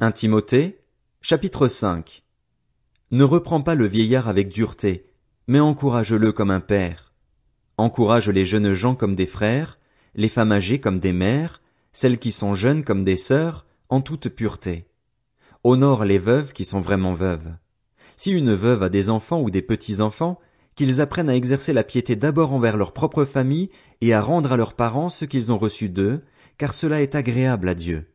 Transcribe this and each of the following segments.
1 Timothée, chapitre 5. Ne reprends pas le vieillard avec dureté, mais encourage-le comme un père. Encourage les jeunes gens comme des frères, les femmes âgées comme des mères, celles qui sont jeunes comme des sœurs, en toute pureté. Honore les veuves qui sont vraiment veuves. Si une veuve a des enfants ou des petits-enfants, qu'ils apprennent à exercer la piété d'abord envers leur propre famille et à rendre à leurs parents ce qu'ils ont reçu d'eux, car cela est agréable à Dieu.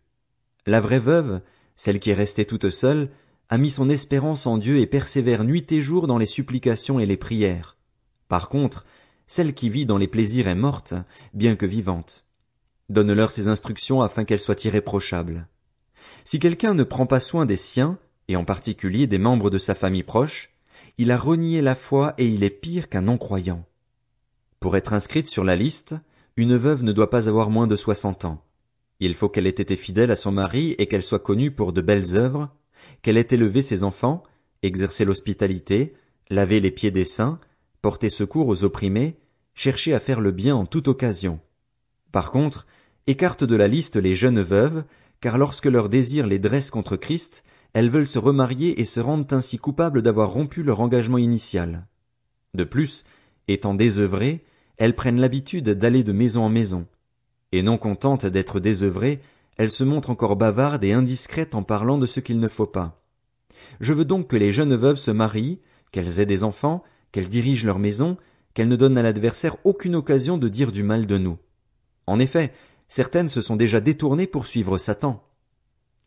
La vraie veuve, celle qui est restée toute seule, a mis son espérance en Dieu et persévère nuit et jour dans les supplications et les prières. Par contre, celle qui vit dans les plaisirs est morte, bien que vivante. Donne-leur ses instructions afin qu'elles soient irréprochables. Si quelqu'un ne prend pas soin des siens, et en particulier des membres de sa famille proche, il a renié la foi et il est pire qu'un non-croyant. Pour être inscrite sur la liste, une veuve ne doit pas avoir moins de 60 ans. Il faut qu'elle ait été fidèle à son mari et qu'elle soit connue pour de belles œuvres, qu'elle ait élevé ses enfants, exercé l'hospitalité, lavé les pieds des saints, porté secours aux opprimés, cherché à faire le bien en toute occasion. Par contre, écarte de la liste les jeunes veuves, car lorsque leurs désirs les dressent contre Christ, elles veulent se remarier et se rendent ainsi coupables d'avoir rompu leur engagement initial. De plus, étant désœuvrées, elles prennent l'habitude d'aller de maison en maison. Et non contentes d'être désœuvrées, elles se montrent encore bavardes et indiscrètes en parlant de ce qu'il ne faut pas. Je veux donc que les jeunes veuves se marient, qu'elles aient des enfants, qu'elles dirigent leur maison, qu'elles ne donnent à l'adversaire aucune occasion de dire du mal de nous. En effet, certaines se sont déjà détournées pour suivre Satan.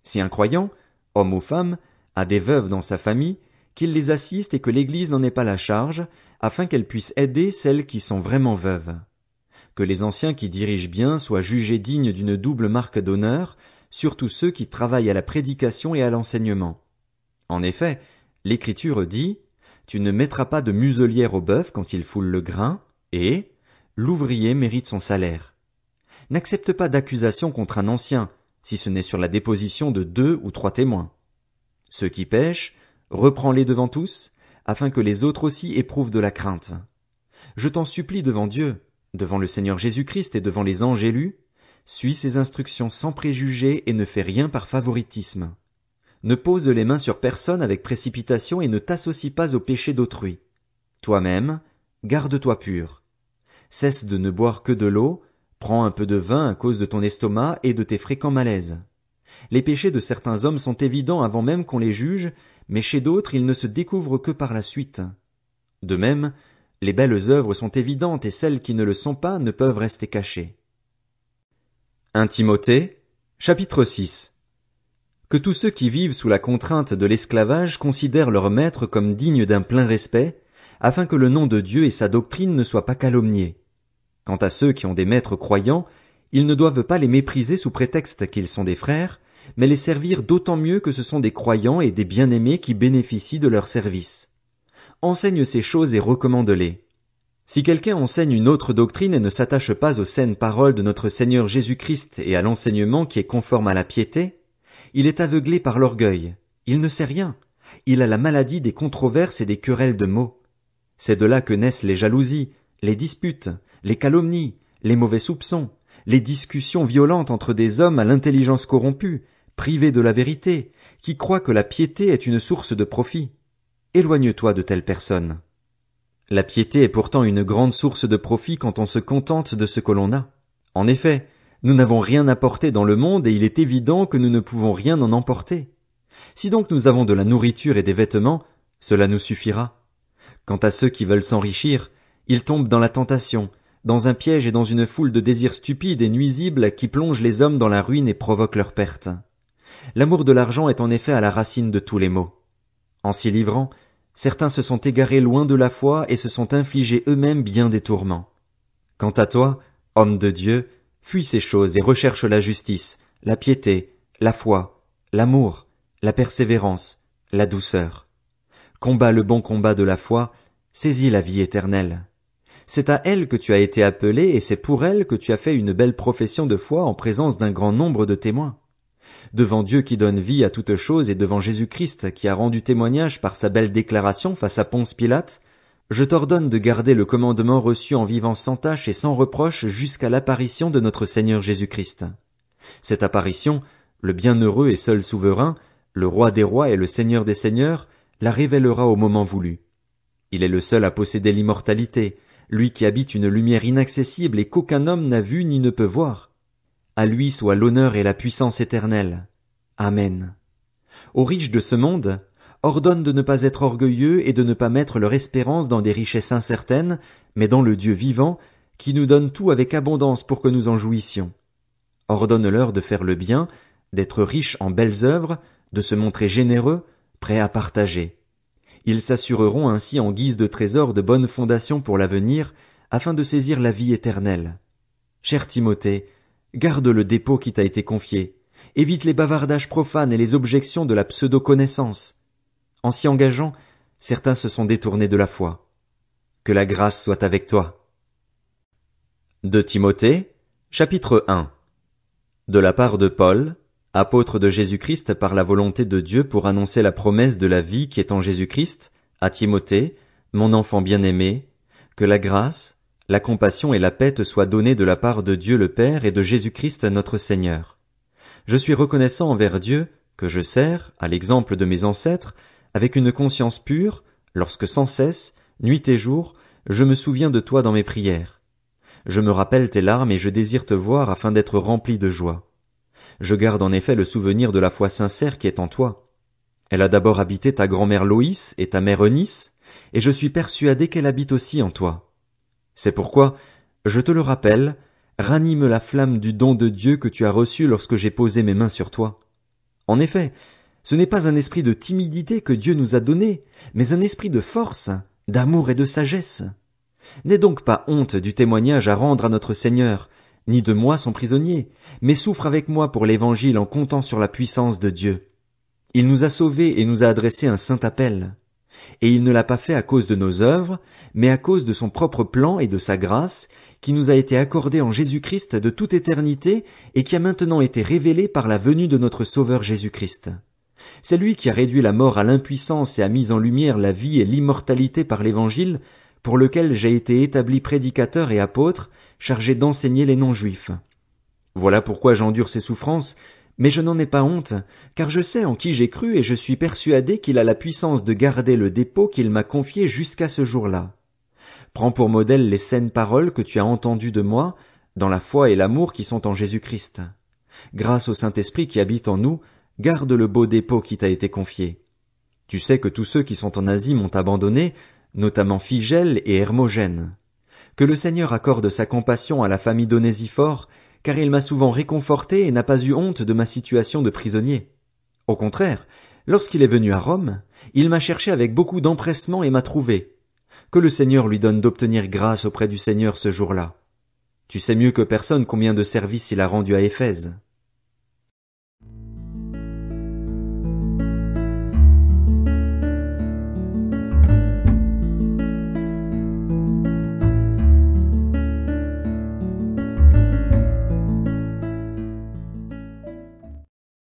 Si un croyant, homme ou femme, a des veuves dans sa famille, qu'il les assiste et que l'Église n'en ait pas la charge, afin qu'elle puisse aider celles qui sont vraiment veuves. Que les anciens qui dirigent bien soient jugés dignes d'une double marque d'honneur, surtout ceux qui travaillent à la prédication et à l'enseignement. En effet, l'Écriture dit « Tu ne mettras pas de muselière au bœuf quand il foule le grain » et « L'ouvrier mérite son salaire ». N'accepte pas d'accusation contre un ancien, si ce n'est sur la déposition de 2 ou 3 témoins. Ceux qui pêchent, reprends-les devant tous, afin que les autres aussi éprouvent de la crainte. Je t'en supplie devant Dieu, devant le Seigneur Jésus-Christ et devant les anges élus, suis ses instructions sans préjugés et ne fais rien par favoritisme. Ne pose les mains sur personne avec précipitation et ne t'associe pas au péché d'autrui. Toi-même, garde-toi pur. Cesse de ne boire que de l'eau, prends un peu de vin à cause de ton estomac et de tes fréquents malaises. Les péchés de certains hommes sont évidents avant même qu'on les juge, mais chez d'autres ils ne se découvrent que par la suite. De même, les belles œuvres sont évidentes et celles qui ne le sont pas ne peuvent rester cachées. 1 Timothée, chapitre 6. Que tous ceux qui vivent sous la contrainte de l'esclavage considèrent leur maître comme digne d'un plein respect, afin que le nom de Dieu et sa doctrine ne soient pas calomniés. Quant à ceux qui ont des maîtres croyants, ils ne doivent pas les mépriser sous prétexte qu'ils sont des frères, mais les servir d'autant mieux que ce sont des croyants et des bien-aimés qui bénéficient de leur service. Enseigne ces choses et recommande-les. Si quelqu'un enseigne une autre doctrine et ne s'attache pas aux saines paroles de notre Seigneur Jésus-Christ et à l'enseignement qui est conforme à la piété, il est aveuglé par l'orgueil, il ne sait rien, il a la maladie des controverses et des querelles de mots. C'est de là que naissent les jalousies, les disputes, les calomnies, les mauvais soupçons, les discussions violentes entre des hommes à l'intelligence corrompue, privés de la vérité, qui croient que la piété est une source de profit. Éloigne-toi de telles personnes. La piété est pourtant une grande source de profit quand on se contente de ce que l'on a. En effet, nous n'avons rien apporté dans le monde et il est évident que nous ne pouvons rien en emporter. Si donc nous avons de la nourriture et des vêtements, cela nous suffira. Quant à ceux qui veulent s'enrichir, ils tombent dans la tentation, dans un piège et dans une foule de désirs stupides et nuisibles qui plongent les hommes dans la ruine et provoquent leur perte. L'amour de l'argent est en effet à la racine de tous les maux. En s'y livrant, certains se sont égarés loin de la foi et se sont infligés eux-mêmes bien des tourments. Quant à toi, homme de Dieu, fuis ces choses et recherche la justice, la piété, la foi, l'amour, la persévérance, la douceur. Combats le bon combat de la foi, saisis la vie éternelle. C'est à elle que tu as été appelé et c'est pour elle que tu as fait une belle profession de foi en présence d'un grand nombre de témoins. Devant Dieu qui donne vie à toute chose et devant Jésus-Christ qui a rendu témoignage par sa belle déclaration face à Ponce Pilate, je t'ordonne de garder le commandement reçu en vivant sans tache et sans reproche jusqu'à l'apparition de notre Seigneur Jésus-Christ. Cette apparition, le bienheureux et seul souverain, Le roi des rois et le seigneur des seigneurs la révélera au moment voulu. Il est le seul à posséder l'immortalité, lui qui habite une lumière inaccessible et qu'aucun homme n'a vue ni ne peut voir. À lui soit l'honneur et la puissance éternelle. Amen. Aux riches de ce monde, ordonne de ne pas être orgueilleux et de ne pas mettre leur espérance dans des richesses incertaines, mais dans le Dieu vivant, qui nous donne tout avec abondance pour que nous en jouissions. Ordonne-leur de faire le bien, d'être riches en belles œuvres, de se montrer généreux, prêts à partager. Ils s'assureront ainsi en guise de trésor de bonnes fondations pour l'avenir, afin de saisir la vie éternelle. Cher Timothée, garde le dépôt qui t'a été confié. Évite les bavardages profanes et les objections de la pseudo-connaissance. En s'y engageant, certains se sont détournés de la foi. Que la grâce soit avec toi. De Timothée, chapitre 1. De la part de Paul, apôtre de Jésus-Christ par la volonté de Dieu pour annoncer la promesse de la vie qui est en Jésus-Christ, à Timothée, mon enfant bien-aimé, que la grâce, la compassion et la paix te soient données de la part de Dieu le Père et de Jésus-Christ notre Seigneur. Je suis reconnaissant envers Dieu, que je sers, à l'exemple de mes ancêtres, avec une conscience pure, lorsque sans cesse, nuit et jour, je me souviens de toi dans mes prières. Je me rappelle tes larmes et je désire te voir afin d'être rempli de joie. Je garde en effet le souvenir de la foi sincère qui est en toi. Elle a d'abord habité ta grand-mère Loïs et ta mère Eunice, et je suis persuadé qu'elle habite aussi en toi. C'est pourquoi, je te le rappelle, ranime la flamme du don de Dieu que tu as reçu lorsque j'ai posé mes mains sur toi. En effet, ce n'est pas un esprit de timidité que Dieu nous a donné, mais un esprit de force, d'amour et de sagesse. N'aie donc pas honte du témoignage à rendre à notre Seigneur, ni de moi son prisonnier, mais souffre avec moi pour l'Évangile en comptant sur la puissance de Dieu. Il nous a sauvés et nous a adressé un saint appel. Et il ne l'a pas fait à cause de nos œuvres, mais à cause de son propre plan et de sa grâce, qui nous a été accordée en Jésus-Christ de toute éternité et qui a maintenant été révélée par la venue de notre Sauveur Jésus-Christ. C'est lui qui a réduit la mort à l'impuissance et a mis en lumière la vie et l'immortalité par l'Évangile, pour lequel j'ai été établi prédicateur et apôtre, chargé d'enseigner les non-juifs. Voilà pourquoi j'endure ces souffrances, mais je n'en ai pas honte, car je sais en qui j'ai cru et je suis persuadé qu'il a la puissance de garder le dépôt qu'il m'a confié jusqu'à ce jour-là. Prends pour modèle les saines paroles que tu as entendues de moi, dans la foi et l'amour qui sont en Jésus-Christ. Grâce au Saint-Esprit qui habite en nous, garde le beau dépôt qui t'a été confié. Tu sais que tous ceux qui sont en Asie m'ont abandonné, notamment Phygèle et Hermogène. Que le Seigneur accorde sa compassion à la famille d'Onésiphore, car il m'a souvent réconforté et n'a pas eu honte de ma situation de prisonnier. Au contraire, lorsqu'il est venu à Rome, il m'a cherché avec beaucoup d'empressement et m'a trouvé. Que le Seigneur lui donne d'obtenir grâce auprès du Seigneur ce jour-là. Tu sais mieux que personne combien de services il a rendu à Éphèse.